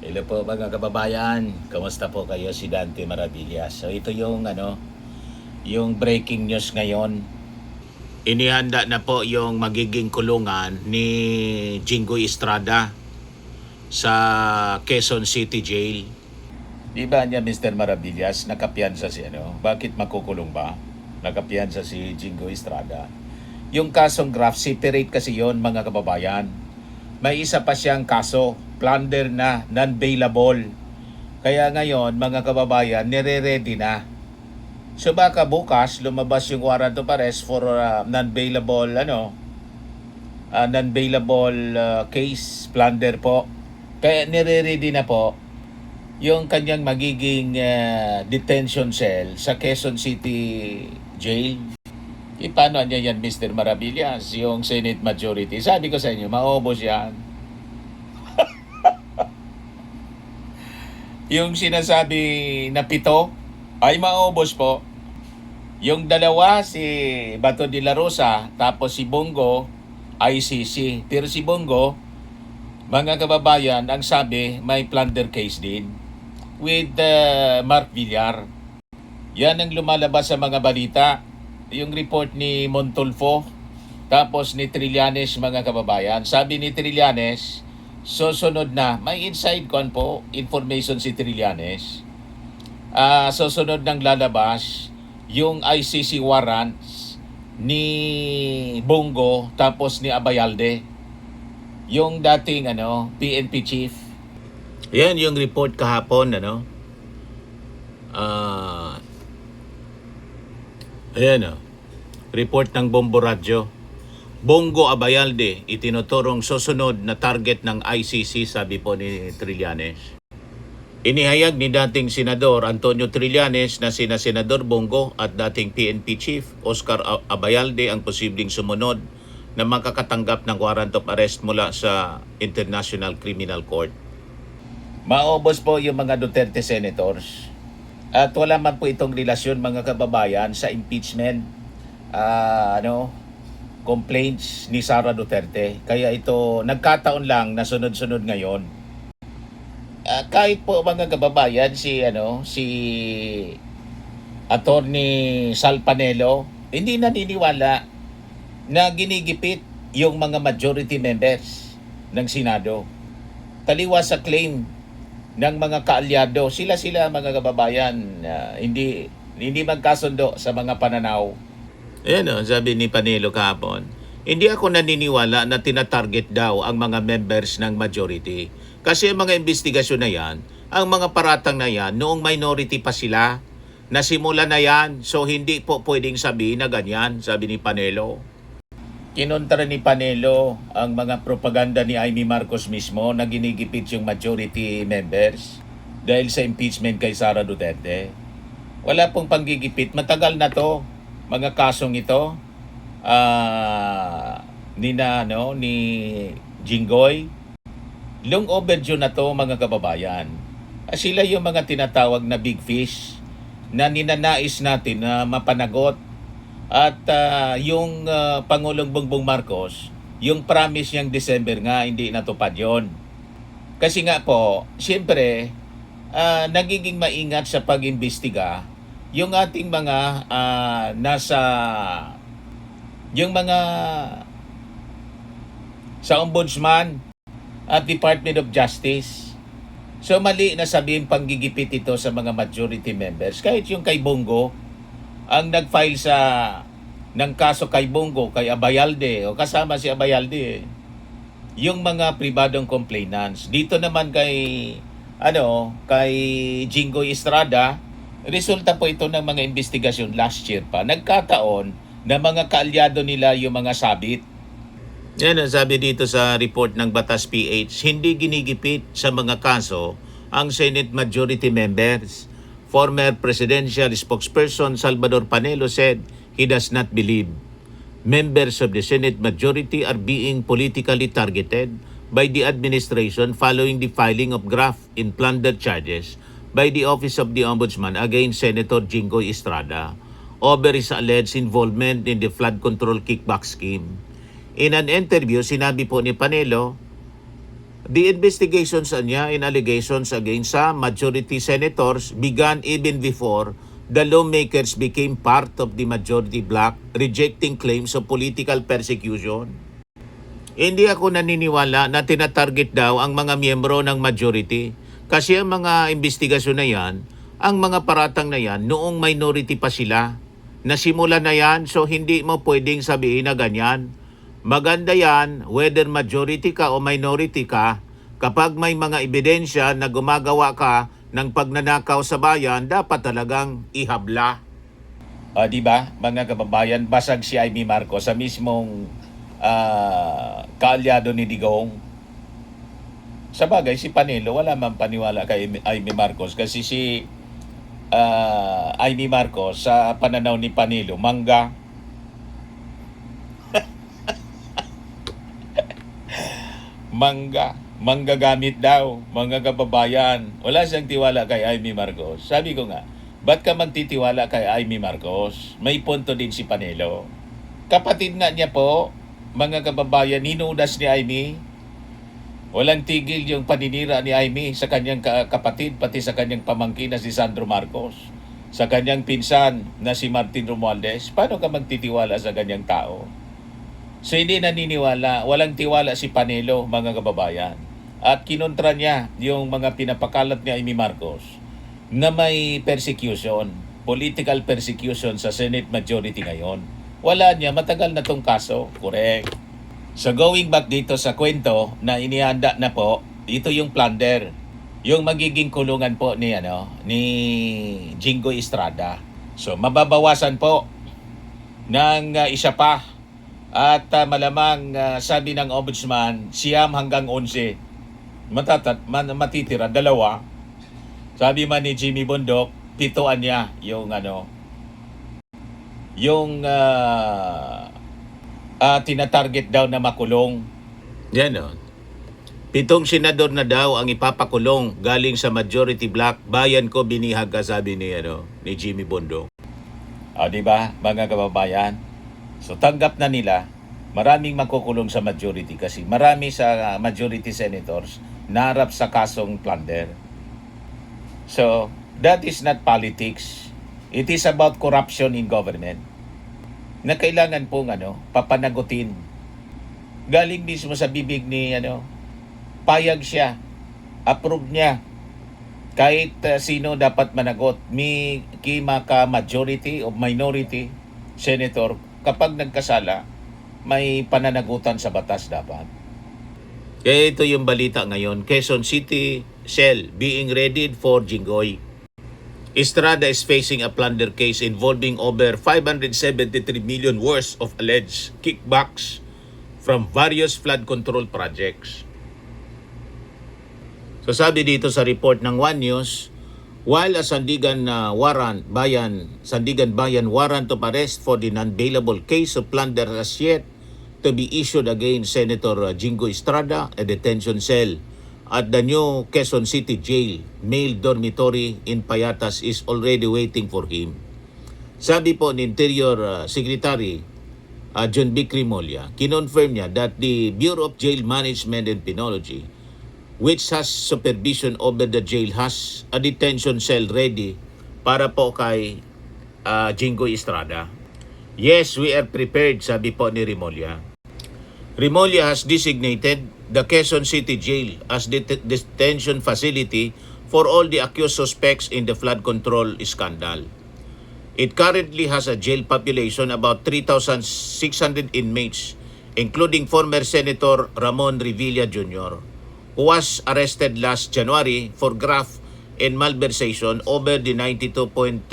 Hello po mga kababayan, kamusta po kayo? Si Dante Maravillas. So ito yung yung breaking news ngayon. Inihanda na po yung magiging kulungan ni Jinggoy Estrada sa Quezon City Jail. Di ba niya Mr. Maravillas, nakapiyansa si Bakit makukulong ba? Nakapiyansa si Jinggoy Estrada. Yung kasong graft separate kasi yon mga kababayan. May isa pa siyang kaso, plunder na, non-bailable. Kaya ngayon, mga kababayan, nire-ready na. So baka bukas lumabas yung warrant of arrest for non-bailable case, plunder po. Kaya nire-ready na po yung kanyang magiging detention cell sa Quezon City Jail. Paano niya yan, Mr. Maravillas, yung Senate majority? Sabi ko sa inyo, maubos yan. Yung sinasabi na 7, ay maubos po. Yung dalawa, si Bato de la Rosa, tapos si Bongo, ICC. Pero si Bongo, mga kababayan, ang sabi, may plunder case din with Mark Villar. Yan ang lumalabas sa mga balita. Yung report ni Montulfo, tapos ni Trillanes, mga kababayan. Sabi ni Trillanes, susunod na, may inside con po, information si Trillanes. Susunod nang lalabas, yung ICC warrants ni Bongo, tapos ni Abayalde. Yung dating PNP chief. Yan yung report kahapon, Ayan report ng Bombo Radio. Bongo Abayalde, itinuturong susunod na target ng ICC, sabi po ni Trillanes. Inihayag ni dating Senador Antonio Trillanes na sina Senador Bongo at dating PNP Chief Oscar Abayalde ang posibleng sumunod na makakatanggap ng warrant of arrest mula sa International Criminal Court. Maubos po yung mga Duterte senators. At wala man po itong relasyon, mga kababayan, sa impeachment complaints ni Sara Duterte. Kaya ito nagkataon lang na sunod-sunod ngayon. Kahit po mga kababayan si Attorney Sal Panelo hindi naniniwala na ginigipit yung mga majority members ng Senado. Taliwas sa claim ng mga kaalyado, sila mga kababayan, hindi magkasundo sa mga pananaw. Ayan sabi ni Panelo kahapon, hindi ako naniniwala na tinatarget daw ang mga members ng majority. Kasi ang mga investigasyon na yan, ang mga paratang na yan, noong minority pa sila, nasimula na yan, so hindi po pwedeng sabihin na ganyan, sabi ni Panelo. Kinontra ni Panelo ang mga propaganda ni Amy Marcos mismo na ginigipit yung majority members dahil sa impeachment kay Sara Duterte. Wala pong panggigipit. Matagal na to, mga kasong ito, ni Jinggoy. Long overdue na to, mga kababayan. Sila yung mga tinatawag na big fish na ninanais natin na mapanagot. At yung Pangulong Bongbong Marcos, yung promise niyang December nga, hindi natupad yon. Kasi nga po, siyempre, nagiging maingat sa pag-imbestiga yung ating mga yung mga sa Ombudsman at Department of Justice. So mali na sabihin panggigipit ito sa mga majority members. Kahit yung kay Bongo, ang nag-file ng kaso kay Bongo, kay Abayalde, o kasama si Abayalde, yung mga pribadong complainants. Dito naman kay Jinggoy Estrada, resulta po ito ng mga investigasyon last year pa. Nagkataon na mga kaalyado nila yung mga sabit. Yan ang sabi dito sa report ng Batas PH, hindi ginigipit sa mga kaso ang Senate majority members. Former presidential spokesperson Salvador Panelo said he does not believe members of the Senate majority are being politically targeted by the administration following the filing of graft in plunder charges by the Office of the Ombudsman against Senator Jinggoy Estrada over his alleged involvement in the flood control kickback scheme. In an interview, sinabi po ni Panelo The investigations niya and allegations against some majority senators began even before the lawmakers became part of the majority bloc, rejecting claims of political persecution. Hindi ako naniniwala na tinatarget daw ang mga miyembro ng majority kasi ang mga investigasyon na yan, ang mga paratang na yan, noong minority pa sila. Nasimula na yan, so hindi mo pwedeng sabihin na ganyan. Maganda yan, whether majority ka o minority ka, kapag may mga ebidensya na gumagawa ka ng pagnanakaw sa bayan, dapat talagang ihabla. Di ba, mga kababayan, basag si Amy Marcos sa mismong kaalyado ni Digong. Sa bagay, si Panelo, wala man paniwala kay Amy Marcos kasi si Amy Marcos sa pananaw ni Panelo, mangga. Manggagamit daw, mga kababayan. Wala siyang tiwala kay Amy Marcos. Sabi ko nga, ba't ka magtitiwala kay Amy Marcos? May punto din si Panelo. Kapatid nga niya po, mga kababayan, hinudas ni Amy. Walang tigil yung paninira ni Amy sa kanyang kapatid, pati sa kanyang pamangkin na si Sandro Marcos. Sa kanyang pinsan na si Martin Romualdez. Paano ka magtitiwala sa kanyang tao? So hindi naniniwala, walang tiwala si Panelo, mga kababayan. At kinontra niya yung mga pinapakalat ni Amy Marcos na may persecution, political persecution sa Senate majority ngayon. Wala niya, matagal na tong kaso, correct. So going back dito sa kwento na inihanda na po, ito yung plunder. Yung magiging kulungan po ni Jinggoy Estrada. So mababawasan po ng isa pa. At malamang sabi ng ombudsman, 9 hanggang 11. Matitira 2. Sabi man ni Jimmy Bundok, 7 niya yung tinatarget daw na makulong. Yan o. 7 senador na daw ang ipapakulong galing sa majority bloc. Bayan ko binihag ka, sabi ni Jimmy Bundok. Di ba, mga kababayan? So tanggap na nila, maraming makukulong sa majority kasi marami sa majority senators naharap sa kasong plunder. So that is not politics. It is about corruption in government na kailangan pong papanagutin. Galing mismo sa bibig ni payag siya, approve niya. Kahit sino dapat managot, may kima ka majority o minority senator, kapag nagkasala, may pananagutan sa batas dapat. Kaya ito yung balita ngayon. Quezon City Cell being readied for Jinggoy. Estrada is facing a plunder case involving over 573 million worth of alleged kickbacks from various flood control projects. So sabi dito sa report ng One News, while a Sandigan Bayan warrant of arrest for the non-bailable case of plunder has yet to be issued against Senator Jinggoy Estrada, a detention cell at the new Quezon City Jail male dormitory in Payatas is already waiting for him. Sabi po ni Interior Secretary John B. Crimolia, kinonfirm niya that the Bureau of Jail Management and Penology, which has supervision over the jail, has a detention cell ready para po kay Jinggoy Estrada. Yes, we are prepared, sabi po ni Remulla. Remulla has designated the Quezon City Jail as detention facility for all the accused suspects in the flood control scandal. It currently has a jail population about 3,600 inmates, including former Senator Ramon Revilla Jr., who was arrested last January for graft and malversation over the 92.8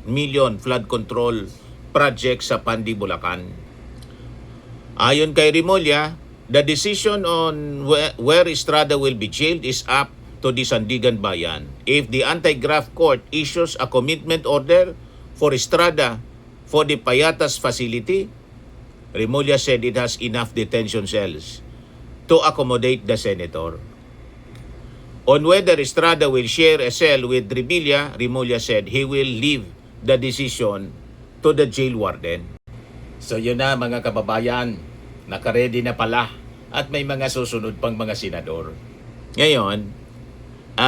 million flood control project sa Pandi, Bulacan. Ayon kay Remulla, the decision on where Estrada will be jailed is up to the Sandigan Bayan. If the anti-graft court issues a commitment order for Estrada for the Payatas facility, Remulla said it has enough detention cells to accommodate the senator. On whether Estrada will share a cell with Revilla, Remulla said he will leave the decision to the jail warden. So yun na, mga kababayan, nakaredy na pala at may mga susunod pang mga senador. Ngayon,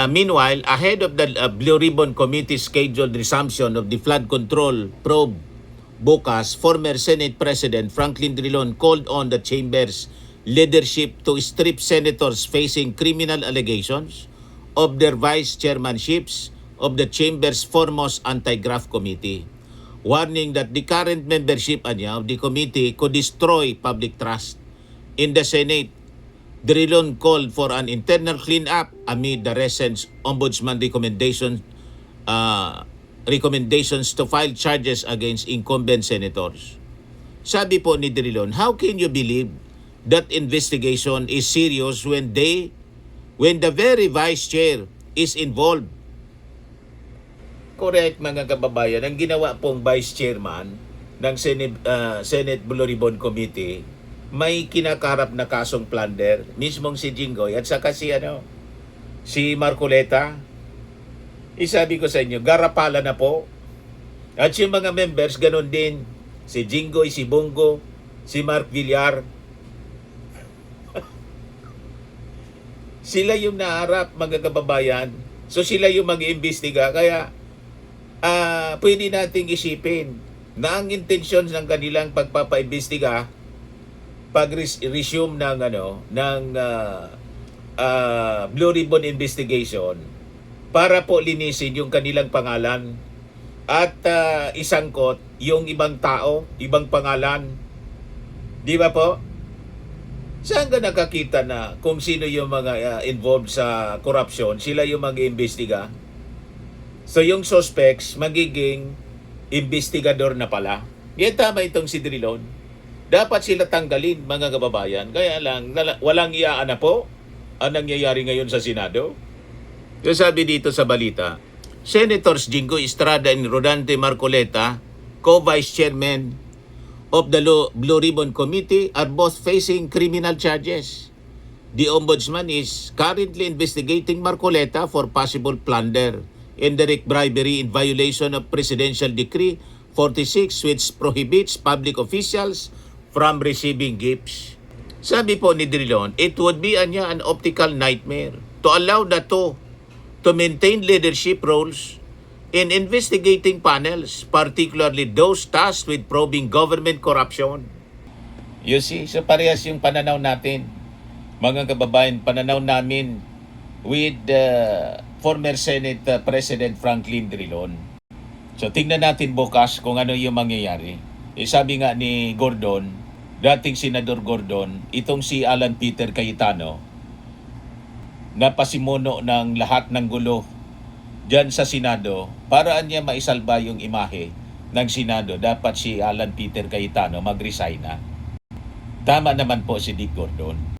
meanwhile, ahead of the Blue Ribbon Committee scheduled resumption of the flood control probe bukas, former Senate President Franklin Drilon called on the chamber's leadership to strip senators facing criminal allegations of their vice chairmanships of the chamber's foremost anti-graft committee, warning that the current membership of the committee could destroy public trust. In the Senate, Drilon called for an internal cleanup amid the recent ombudsman recommendations to file charges against incumbent senators. Sabi po ni Drilon, how can you believe that investigation is serious when the very vice chair is involved? Correct, mga kababayan, ang ginawa pong vice chairman ng Senate Blue Ribbon Committee, may kinakarap na kasong plunder, mismong si Jinggoy at saka si Marcoleta. Isabi ko sa inyo, garapala na po. At yung mga members, ganun din. Si Jinggoy, si Bongo, si Mark Villar. Sila yung naharap, mga kababayan. So sila yung mag-iimbestiga. Kaya pwede nating isipin na ang intensyon ng kanilang pagpapaimbestiga pag-resume ng Blue Ribbon investigation para po linisin yung kanilang pangalan at isangkot yung ibang tao, ibang pangalan. Di ba po? Saan ka nakakita na kung sino yung mga involved sa korupsyon, sila yung mag-iimbestiga? So yung suspects magiging investigador na pala. Yan tama itong si Drilon. Dapat sila tanggalin, mga kababayan. Kaya lang, walang iyaan na po ang nangyayari ngayon sa Senado. Yung sabi dito sa balita, Senators Jinggoy Estrada and Rodante Marcoleta, co-vice chairman of the Blue Ribbon Committee, are both facing criminal charges. The Ombudsman is currently investigating Marcoleta for possible plunder and direct bribery in violation of Presidential Decree 46, which prohibits public officials from receiving gifts. Sabi po ni Drilon, it would be an optical nightmare to allow the two to maintain leadership roles in investigating panels, particularly those tasked with probing government corruption. You see, so parehas yung pananaw natin, mga kababayan, pananaw namin with former Senate President Franklin Drilon. So tingnan natin bukas kung ano yung mangyayari. Sabi nga ni Gordon, dating Senador Gordon, itong si Alan Peter Cayetano, napasimuno ng lahat ng gulo dyan sa Senado, paraan niya maisalba yung imahe ng Senado. Dapat si Alan Peter Cayetano mag-resign na. Tama naman po si Dick Gordon.